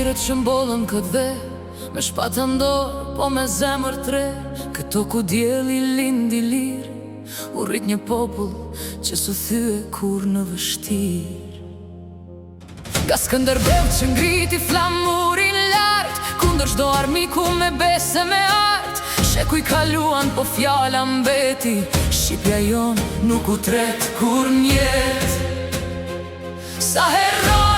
mirët që mbollën këtë dhe me shpatë ndorë, po me zemër tre. Këto ku djeli lindi lirë, u rrit një popull që s'u thye kur në vështirë. Nga Skënderbeu që ngriti flamurin lart, kundër çdo armiku me bese me art. Sheku i kaluan po fjala mbeti, Shqipja jon nuk u tret kur njet. Sa herën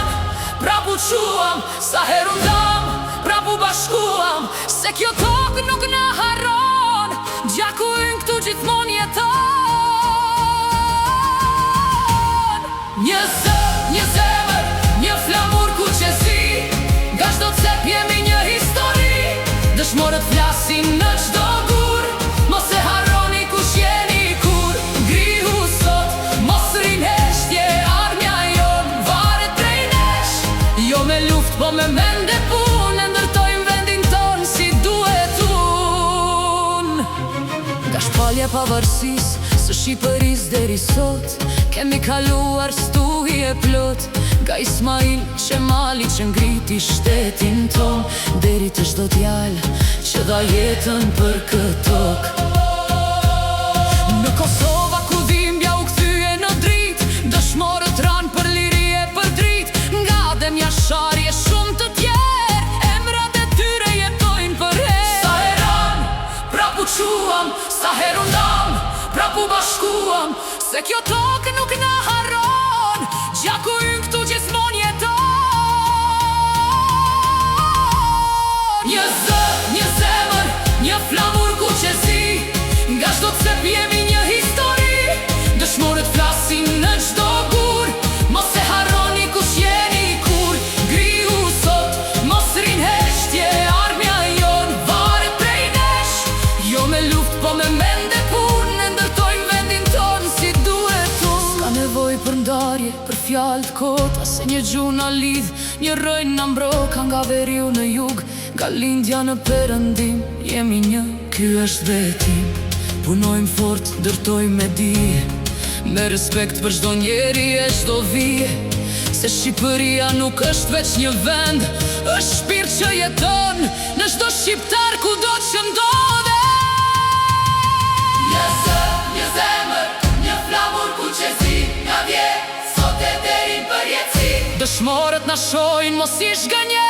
prapu quam, sa heru ndam prapu bashkuam, se kjo tokë nuk na harron, gjaku ynë këtu gjithmon jeton. Një zë, një zemër, një flamur ku qesi, nga çdo cep jemi një histori. Dëshmorët flasin në çdo gur, mos e harroni kush jeni kur. Ngrihu sot, mos rinjeshtje, armja jon varet prej nesh. Jo me luft, po me mend e punë, ndërtojmë vendin ton si duhet unë. Nga shpalja pavarësis, së Shqipëris deri sot, kemi kaluar stuhi e plot. Nga Ismail Qemali që ngriti shtetin ton, deri të çdo djalë që dha jetën për këtë tokë. Në Kosova ku dhimbja u kthye në dritë, dëshmorët ranë për liri e për dritë. Nga Adem Jashari e shumë të tjerë, emrat e tyre jetojnë për herë. Sa heran, prapu quam, sa heru ndam prapu bashkuam, se kjo tokë nuk na harron, gjaku ynë këtu gjithmon jeton. Një zë, një zemër, një flamur ku qesi, nga çdo cep jemi një histori. Dëshmorët flasin në çdo gur, mos e harroni kush jeni kur. Ngrihu sot, mos rinjeshtje, armja jon varet prej nesh. Jo me luft, po me mend e punë, ndërtojmë vendin ton si duhet unë. S'ka nevoj për ndarje, për fjalë të kota, se një gjuhë na lidh, një rëjnë na mbroka. Nga veriu në jug, nga lindja në perëndim, jemi një, ky është vetim. Punojmë fort, ndërtojmë me dije, me respekt për çdo njeri e çdo vije. Se Shqipëria nuk është veç një vend, është shpirt që jeton në çdo shqiptar kudo që ndodhe. Një zë, një zemër, një flamur ku qesi, nga dje, sot e deri për jetësi. Dëshmorët na shojnë mos i shgënje,